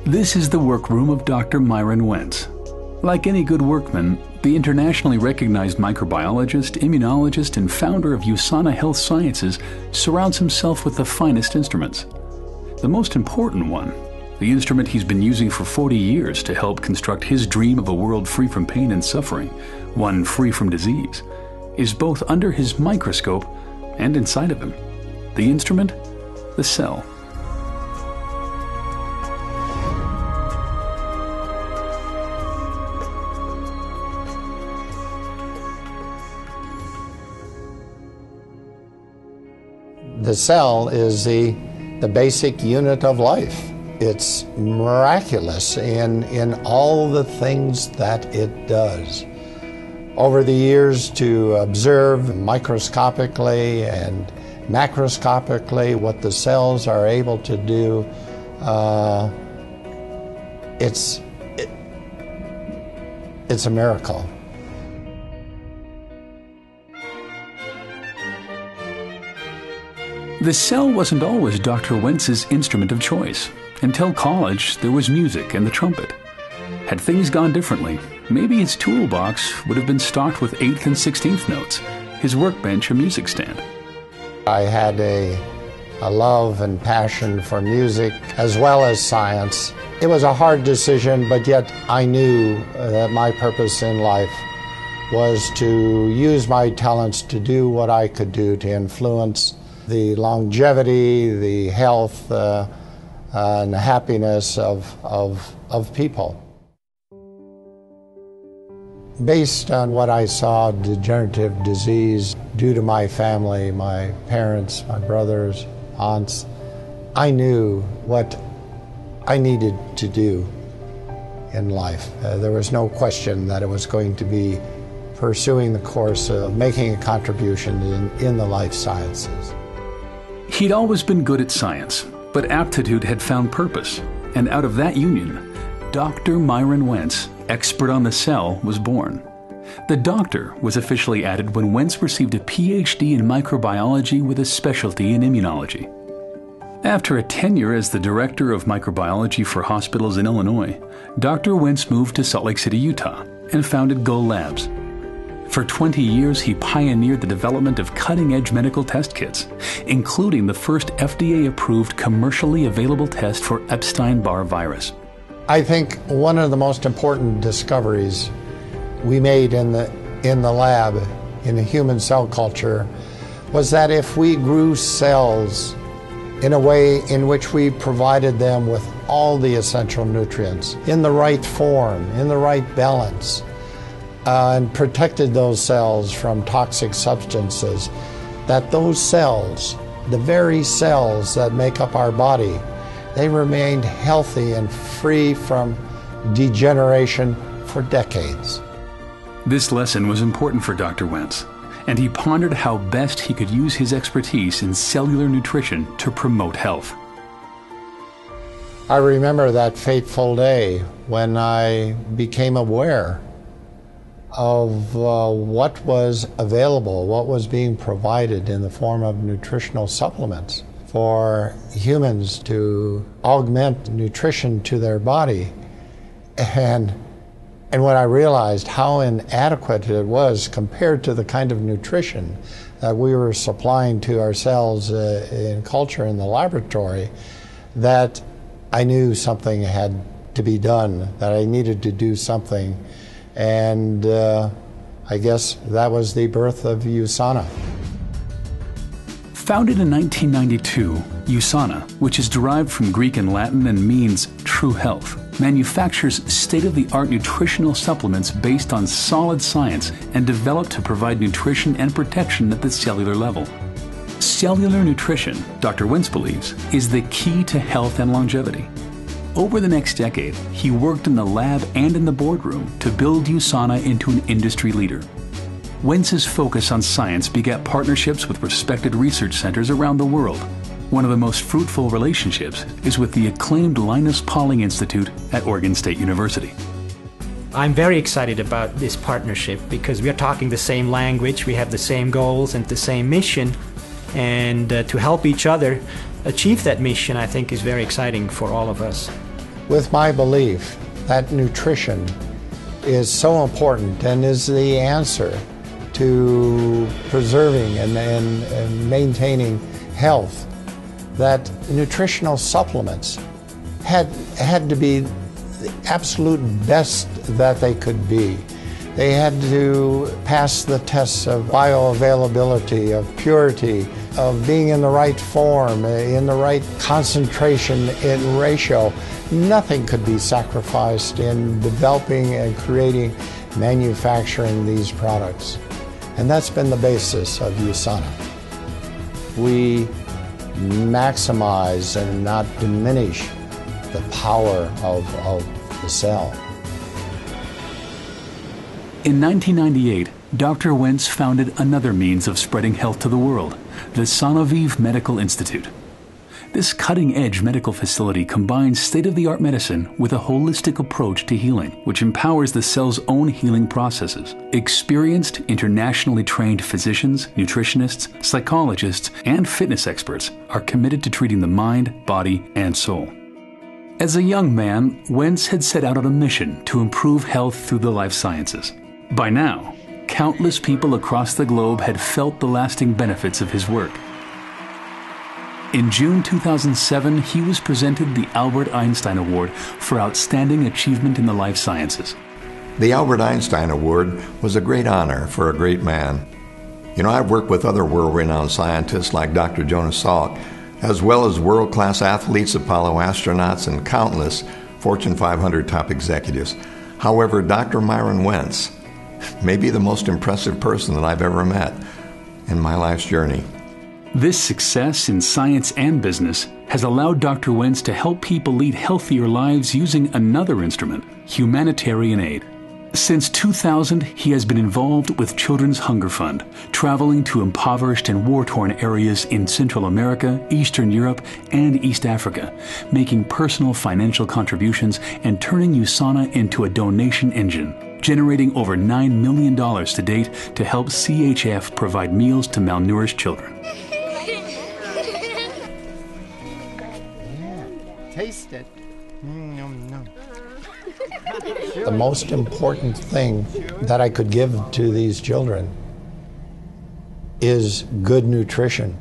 This is the workroom of Dr. Myron Wentz. Like any good workman, the internationally recognized microbiologist, immunologist, and founder of USANA Health Sciences surrounds himself with the finest instruments. The most important one, the instrument he's been using for 40 years to help construct his dream of a world free from pain and suffering, one free from disease, is both under his microscope and inside of him. The instrument, the cell. The cell is the basic unit of life. It's miraculous in all the things that it does. Over the years, to observe microscopically and macroscopically what the cells are able to do, it's a miracle. The cell wasn't always Dr. Wentz's instrument of choice. Until college, there was music and the trumpet. Had things gone differently, maybe his toolbox would have been stocked with 8th and 16th notes, his workbench a music stand. I had a love and passion for music as well as science. It was a hard decision, but yet I knew that my purpose in life was to use my talents to do what I could do to influence the longevity, the health, and the happiness of people. Based on what I saw, degenerative disease due to my family, my parents, my brothers, aunts, I knew what I needed to do in life. There was no question that it was going to be pursuing the course of making a contribution in the life sciences. He'd always been good at science, but aptitude had found purpose, and out of that union, Dr. Myron Wentz, expert on the cell, was born. The doctor was officially added when Wentz received a PhD in microbiology with a specialty in immunology. After a tenure as the director of microbiology for hospitals in Illinois, Dr. Wentz moved to Salt Lake City, Utah, and founded Go Labs. For 20 years, he pioneered the development of cutting-edge medical test kits, including the first FDA-approved commercially available test for Epstein-Barr virus. I think one of the most important discoveries we made in the lab, in the human cell culture, was that if we grew cells in a way in which we provided them with all the essential nutrients, in the right form, in the right balance, and protected those cells from toxic substances, that those cells, the very cells that make up our body, they remained healthy and free from degeneration for decades. This lesson was important for Dr. Wentz, and he pondered how best he could use his expertise in cellular nutrition to promote health. I remember that fateful day when I became aware of what was available, what was being provided in the form of nutritional supplements for humans to augment nutrition to their body. And when I realized how inadequate it was compared to the kind of nutrition that we were supplying to ourselves in culture in the laboratory, that I knew something had to be done, that I needed to do something. And I guess that was the birth of USANA. Founded in 1992, USANA, which is derived from Greek and Latin and means true health, manufactures state-of-the-art nutritional supplements based on solid science and developed to provide nutrition and protection at the cellular level. Cellular nutrition, Dr. Wentz believes, is the key to health and longevity. Over the next decade, he worked in the lab and in the boardroom to build USANA into an industry leader. Wentz's focus on science begat partnerships with respected research centers around the world. One of the most fruitful relationships is with the acclaimed Linus Pauling Institute at Oregon State University. I'm very excited about this partnership because we are talking the same language, we have the same goals and the same mission, and to help each other achieve that mission, I think, is very exciting for all of us. with my belief that nutrition is so important and is the answer to preserving and maintaining health, that nutritional supplements had to be the absolute best that they could be. They had to pass the tests of bioavailability, of purity, of being in the right form, in the right concentration and ratio. Nothing could be sacrificed in developing and creating, manufacturing these products. And that's been the basis of USANA. We maximize and not diminish the power of the cell. In 1998, Dr. Wentz founded another means of spreading health to the world, the Aviv Medical Institute. This cutting-edge medical facility combines state-of-the-art medicine with a holistic approach to healing, which empowers the cell's own healing processes. Experienced, internationally trained physicians, nutritionists, psychologists, and fitness experts are committed to treating the mind, body, and soul. As a young man, Wentz had set out on a mission to improve health through the life sciences. By now, countless people across the globe had felt the lasting benefits of his work. In June 2007, he was presented the Albert Einstein Award for Outstanding Achievement in the Life Sciences. The Albert Einstein Award was a great honor for a great man. You know, I've worked with other world-renowned scientists like Dr. Jonas Salk, as well as world-class athletes, Apollo astronauts, and countless Fortune 500 top executives. However, Dr. Myron Wentz may be the most impressive person that I've ever met in my life's journey. This success in science and business has allowed Dr. Wentz to help people lead healthier lives using another instrument, humanitarian aid. Since 2000, he has been involved with Children's Hunger Fund, traveling to impoverished and war-torn areas in Central America, Eastern Europe, and East Africa, making personal financial contributions and turning USANA into a donation engine, generating over $9 million to date to help CHF provide meals to malnourished children. Taste it. The most important thing that I could give to these children is good nutrition.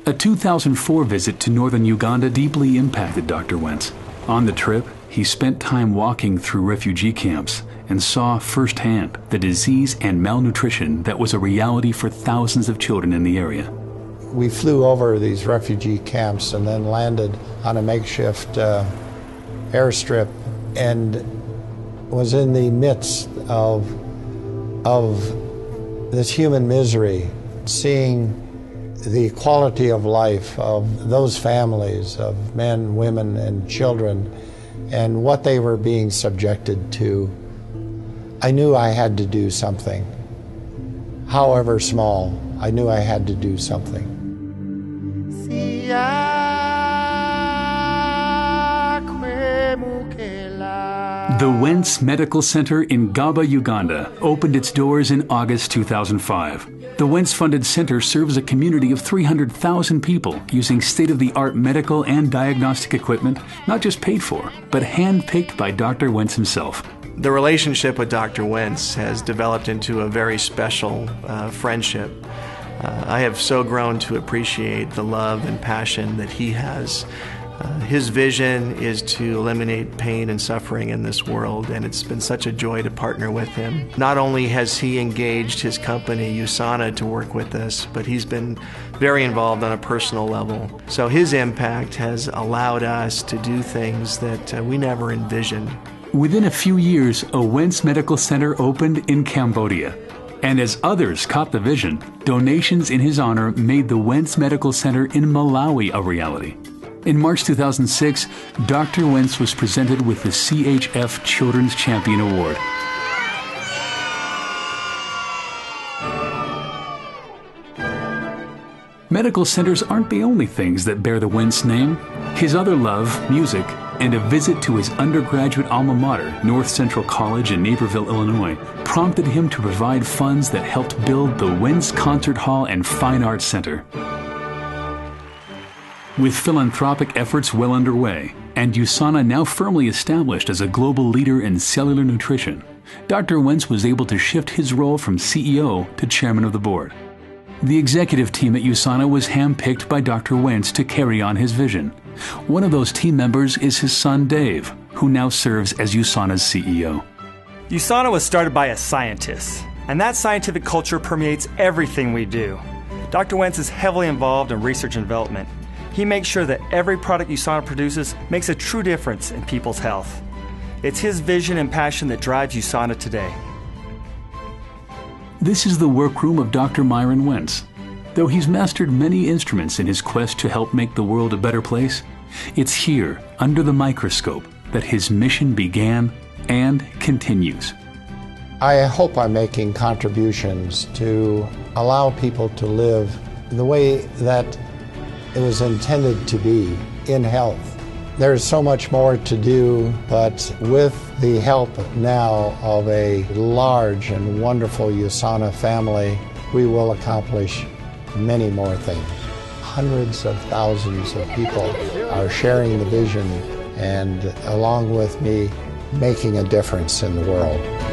A 2004 visit to northern Uganda deeply impacted Dr. Wentz. On the trip, he spent time walking through refugee camps and saw firsthand the disease and malnutrition that was a reality for thousands of children in the area. We flew over these refugee camps and then landed on a makeshift airstrip and was in the midst of this human misery, seeing the quality of life of those families of men, women, and children, and what they were being subjected to. I knew I had to do something. However small, I knew I had to do something. The Wentz Medical Center in Gaba, Uganda, opened its doors in August 2005. The Wentz-funded center serves a community of 300,000 people using state-of-the-art medical and diagnostic equipment, not just paid for, but hand-picked by Dr. Wentz himself. The relationship with Dr. Wentz has developed into a very special friendship. I have so grown to appreciate the love and passion that he has. His vision is to eliminate pain and suffering in this world, and it's been such a joy to partner with him. Not only has he engaged his company, USANA, to work with us, but he's been very involved on a personal level. So his impact has allowed us to do things that we never envisioned. Within a few years, a Wentz Medical Center opened in Cambodia. And as others caught the vision, donations in his honor made the Wentz Medical Center in Malawi a reality. In March 2006, Dr. Wentz was presented with the CHF Children's Champion Award. Medical centers aren't the only things that bear the Wentz name. His other love, music, and a visit to his undergraduate alma mater, North Central College in Naperville, Illinois, prompted him to provide funds that helped build the Wentz Concert Hall and Fine Arts Center. With philanthropic efforts well underway, and USANA now firmly established as a global leader in cellular nutrition, Dr. Wentz was able to shift his role from CEO to chairman of the board. The executive team at USANA was handpicked by Dr. Wentz to carry on his vision. One of those team members is his son Dave, who now serves as USANA's CEO. USANA was started by a scientist, and that scientific culture permeates everything we do. Dr. Wentz is heavily involved in research and development. He makes sure that every product USANA produces makes a true difference in people's health. It's his vision and passion that drives USANA today. This is the workroom of Dr. Myron Wentz. Though he's mastered many instruments in his quest to help make the world a better place, it's here, under the microscope, that his mission began and continues. I hope I'm making contributions to allow people to live the way that it was intended to be, in health. There's so much more to do, but with the help now of a large and wonderful USANA family, we will accomplish many more things. Hundreds of thousands of people are sharing the vision and, along with me, making a difference in the world.